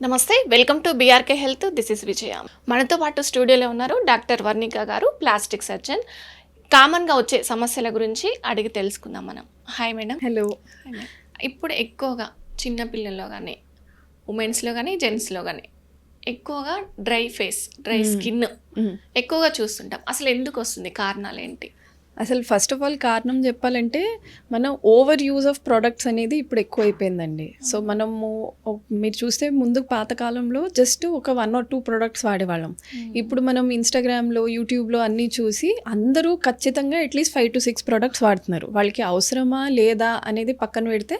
నమస్తే, welcome to BRK health. This is Vijaya. మనతో పాటు స్టూడియోలో ఉన్నారు డాక్టర్ వర్ణిక గారు, ప్లాస్టిక్ సర్జన్. కామన్గా వచ్చే సమస్యల గురించి అడిగి తెలుసుకుందాం మనం. Hi madam. హలో. ఇప్పుడు ఎక్కువగా చిన్నపిల్లల్లో కానీ, ఉమెన్స్లో కానీ, జెంట్స్లో కానీ ఎక్కువగా డ్రై ఫేస్, డ్రై స్కిన్ ఎక్కువగా చూస్తుంటాం. అసలు ఎందుకు వస్తుంది, కారణాలు ఏంటి? అసలు ఫస్ట్ ఆఫ్ ఆల్ కారణం చెప్పాలంటే మనం ఓవర్ యూజ్ ఆఫ్ ప్రోడక్ట్స్ అనేది ఇప్పుడు ఎక్కువైపోయిందండి. సో మనము మీరు చూస్తే ముందు పాతకాలంలో జస్ట్ ఒక 1 or 2 ప్రోడక్ట్స్ వాడేవాళ్ళం. ఇప్పుడు మనం ఇన్స్టాగ్రామ్లో, యూట్యూబ్లో అన్నీ చూసి అందరూ ఖచ్చితంగా అట్లీస్ట్ 5 to 6 ప్రోడక్ట్స్ వాడుతున్నారు. వాళ్ళకి అవసరమా లేదా అనేది పక్కన పెడితే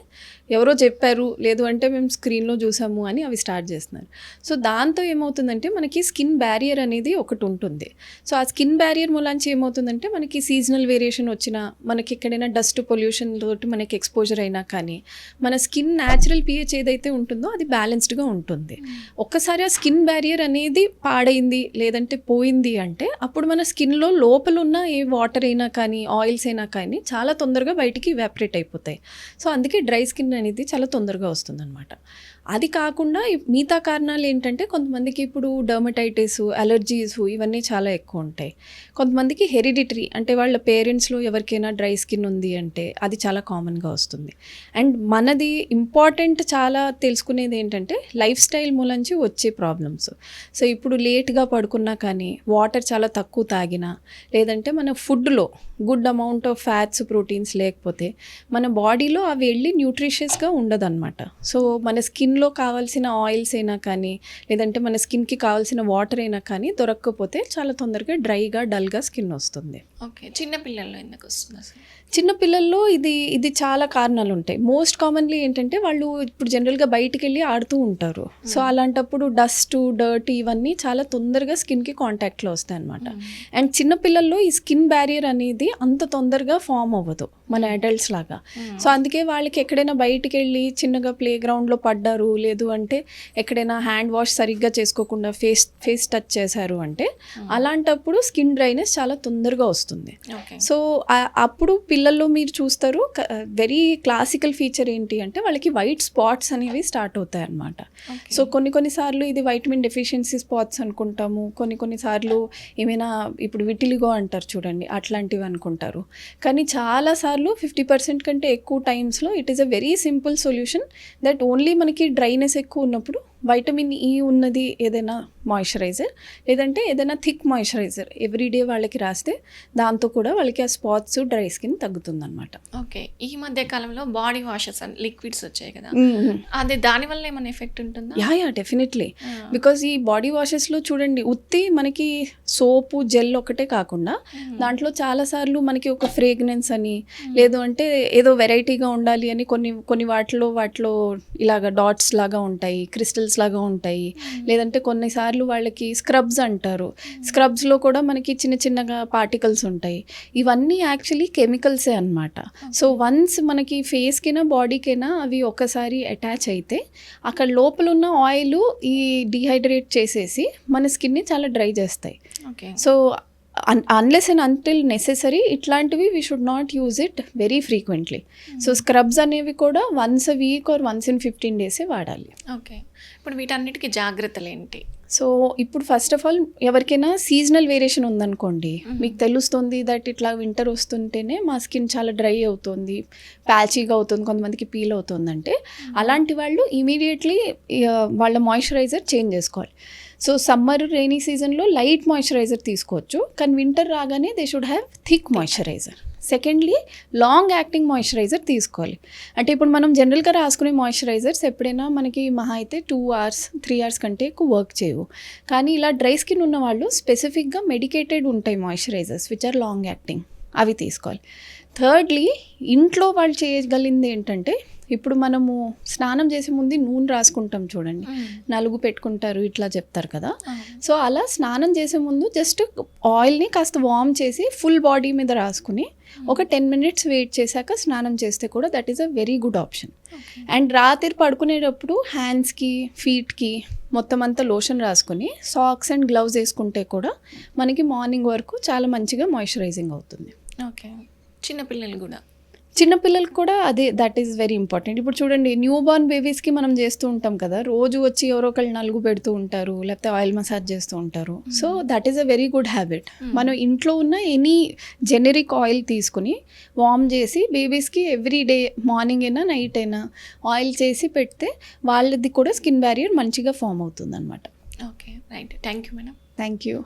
ఎవరో చెప్పారు, లేదు అంటే మేము స్క్రీన్లో చూసాము అని అవి స్టార్ట్ చేస్తున్నారు. సో దాంతో ఏమవుతుందంటే మనకి స్కిన్ బ్యారియర్ అనేది ఒకటి ఉంటుంది. సో ఆ స్కిన్ బ్యారియర్ మూలాంచి ఏమవుతుందంటే మనకి సీజనల్ వేరియేషన్ వచ్చినా, మనకి ఎక్కడైనా డస్ట్ పొల్యూషన్ తోటి మనకి ఎక్స్పోజర్ అయినా కానీ మన స్కిన్ న్యాచురల్ pH ఏదైతే ఉంటుందో అది బ్యాలెన్స్డ్గా ఉంటుంది. ఒక్కసారి ఆ స్కిన్ బ్యారియర్ అనేది పాడైంది లేదంటే పోయింది అంటే అప్పుడు మన స్కిన్లో లోపల ఉన్న ఏ వాటర్ అయినా కానీ, ఆయిల్స్ అయినా కానీ చాలా తొందరగా బయటికి ఎవాపరేట్ అయిపోతాయి. సో అందుకే డ్రై స్కిన్ అనేది చాలా తొందరగా వస్తుందన్నమాట. అది కాకుండా మిగతా కారణాలు ఏంటంటే కొంతమందికి ఇప్పుడు డర్మటైటిస్, అలర్జీస్ ఇవన్నీ చాలా ఎక్కువ ఉంటాయి. కొంతమందికి హెరిడిటరీ అంటే వాళ్ళ పేరెంట్స్లో ఎవరికైనా డ్రై స్కిన్ ఉంది అంటే అది చాలా కామన్గా వస్తుంది. అండ్ మనది ఇంపార్టెంట్ చాలా తెలుసుకునేది ఏంటంటే లైఫ్ స్టైల్ మూలంచి వచ్చే ప్రాబ్లమ్స్. సో ఇప్పుడు లేట్గా పడుకున్నా కానీ, వాటర్ చాలా తక్కువ తాగినా, లేదంటే మన ఫుడ్లో good amount of fats, proteins లేకపోతే మన బాడీలో అవి వెళ్ళి న్యూట్రిషియస్గా ఉండదన్నమాట. సో మన స్కిన్లో కావాల్సిన ఆయిల్స్ అయినా కానీ, లేదంటే మన స్కిన్కి కావాల్సిన వాటర్ అయినా కానీ దొరకకపోతే చాలా తొందరగా డ్రైగా, డల్గా స్కిన్ వస్తుంది. ఓకే, చిన్నపిల్లల్లో ఎందుకు వస్తుంది అసలు? చిన్నపిల్లల్లో ఇది చాలా కారణాలు ఉంటాయి. మోస్ట్ కామన్లీ ఏంటంటే వాళ్ళు ఇప్పుడు జనరల్గా బయటికి వెళ్ళి ఆడుతూ ఉంటారు. సో అలాంటప్పుడు డస్ట్, డర్ట్ ఇవన్నీ చాలా తొందరగా స్కిన్కి కాంటాక్ట్లో వస్తాయి అన్నమాట. అండ్ చిన్నపిల్లల్లో ఈ స్కిన్ బ్యారియర్ అనేది అంత తొందరగా ఫామ్ అవ్వదు మన అడల్ట్స్ లాగా. సో అందుకే వాళ్ళకి ఎక్కడైనా బయటికి వెళ్ళి చిన్నగా ప్లే గ్రౌండ్లో పడ్డారు, లేదు అంటే ఎక్కడైనా హ్యాండ్ వాష్ సరిగ్గా చేసుకోకుండా ఫేస్ టచ్ చేశారు అంటే అలాంటప్పుడు స్కిన్ డ్రైనెస్ చాలా తొందరగా వస్తుంది. సో అప్పుడు పిల్లల్లో మీరు చూస్తారు వెరీ క్లాసికల్ ఫీచర్ ఏంటి అంటే వాళ్ళకి వైట్ స్పాట్స్ అనేవి స్టార్ట్ అవుతాయి అన్నమాట. సో కొన్నిసార్లు ఇది వైటమిన్ డెఫిషియన్సీ స్పాట్స్ అనుకుంటాము, కొన్నిసార్లు ఏమైనా ఇప్పుడు విటిలిగో అంటారు చూడండి, అట్లాంటివి అనుకుంటారు. కానీ చాలాసార్లు 50% కంటే ఎక్కువ టైమ్స్లో it is a very simple solution that only మనకి డ్రైనెస్ ఎక్కువ ఉన్నప్పుడు వైటమిన్ ఈ ఉన్నది ఏదైనా మాయిశ్చరైజర్, లేదంటే ఏదైనా థిక్ మాయిశ్చరైజర్ ఎవ్రీడే వాళ్ళకి రాస్తే దాంతో కూడా వాళ్ళకి ఆ స్పాట్స్, డ్రై స్కిన్ తగ్గుతుందన్నమాట. ఓకే, ఈ మధ్య కాలంలో బాడీ వాషెస్ అండ్ లిక్విడ్స్ వచ్చాయి కదా, అది దానివల్ల ఏమైనా ఎఫెక్ట్ ఉంటుందా? Yeah definitely. బికాజ్ ఈ బాడీ వాషెస్లో చూడండి ఉత్తి మనకి సోపు, జెల్ ఒకటే కాకుండా దాంట్లో చాలాసార్లు మనకి ఒక ఫ్రేగ్రెన్స్ అని, లేదు అంటే ఏదో వెరైటీగా ఉండాలి అని కొన్ని వాటిలో ఇలాగ డాట్స్ లాగా ఉంటాయి, క్రిస్టల్స్ లాగా ఉంటాయి, లేదంటే కొన్నిసార్లు వాళ్ళకి స్క్రబ్స్ అంటారు. స్క్రబ్స్లో కూడా మనకి చిన్నగా పార్టికల్స్ ఉంటాయి. ఇవన్నీ యాక్చువల్లీ కెమికల్సే అన్నమాట. సో వన్స్ మనకి ఫేస్కైనా బాడీకైనా అవి ఒకసారి అటాచ్ అయితే అక్కడ లోపల ఉన్న ఆయిల్ ఈ డీహైడ్రేట్ చేసేసి మన స్కిన్ని చాలా డ్రై చేస్తాయి. So unless and until necessary ఇట్లాంటివి we should not use it very frequently. So scrubs అనేవి కూడా once a week or once in 15 days వాడాలి. ఓకే, ఇప్పుడు వీటన్నిటికీ జాగ్రత్తలు ఏంటి? సో ఇప్పుడు ఫస్ట్ ఆఫ్ ఆల్ ఎవరికైనా సీజనల్ వేరియేషన్ ఉందనుకోండి, మీకు తెలుస్తుంది దట్ ఇట్లా వింటర్ వస్తుంటేనే మా స్కిన్ చాలా డ్రై అవుతుంది, ప్యాచీగా అవుతుంది, కొంతమందికి పీల్ అవుతుందంటే అలాంటి వాళ్ళు ఇమీడియట్లీ వాళ్ళ మాయిశ్చరైజర్ చేంజ్ చేసుకోవాలి. సో సమ్మర్, రైనీ సీజన్లో లైట్ మాయిశ్చరైజర్ తీసుకోవచ్చు, కానీ వింటర్ రాగానే they should have thick moisturiser. Secondly long acting moisturiser తీసుకోవాలి. అంటే ఇప్పుడు మనం జనరల్గా రాసుకునే మాయిశ్చరైజర్స్ ఎప్పుడైనా మనకి మహా అయితే 2 hours 3 hours కంటే ఎక్కువ వర్క్ చేయవు. కానీ ఇలా డ్రై స్కిన్ ఉన్న వాళ్ళు స్పెసిఫిక్గా మెడికేటెడ్ ఉంటాయి moisturisers which are long acting, అవి తీసుకోవాలి. థర్డ్లీ ఇంట్లో వాళ్ళు చేయగలిగింది ఏంటంటే ఇప్పుడు మనము స్నానం చేసే ముందు నూనె రాసుకుంటాం చూడండి, నలుగు పెట్టుకుంటారు ఇట్లా చెప్తారు కదా. సో అలా స్నానం చేసే ముందు జస్ట్ ఆయిల్ని కాస్త వార్మ్ చేసి ఫుల్ బాడీ మీద రాసుకుని ఒక 10 minutes వెయిట్ చేశాక స్నానం చేస్తే కూడా that is a very good option. And రాత్రి పడుకునేటప్పుడు హ్యాండ్స్కి, ఫీట్కి మొత్తం అంతా లోషన్ రాసుకుని సాక్స్ అండ్ గ్లౌజ్ వేసుకుంటే కూడా మనకి మార్నింగ్ వరకు చాలా మంచిగా మాయిశ్చరైజింగ్ అవుతుంది. ఓకే, చిన్నపిల్లలు కూడా చిన్నపిల్లలకు కూడా అదే దట్ ఈస్ వెరీ ఇంపార్టెంట్. ఇప్పుడు చూడండి న్యూ బార్న్ బేబీస్కి మనం చేస్తూ ఉంటాం కదా, రోజు వచ్చి ఎవరో ఒకళ్ళు నలుగు పెడుతూ ఉంటారు, లేకపోతే ఆయిల్ మసాజ్ చేస్తూ ఉంటారు. So that is a very good habit. మనం ఇంట్లో ఉన్న ఎనీ జెనరిక్ ఆయిల్ తీసుకుని వార్మ్ చేసి బేబీస్కి ఎవ్రీ డే మార్నింగ్ అయినా నైట్ అయినా ఆయిల్ చేసి పెడితే వాళ్ళది కూడా స్కిన్ బ్యారియర్ మంచిగా ఫామ్ అవుతుంది అనమాట. Okay, right. Thank you madam. Thank you.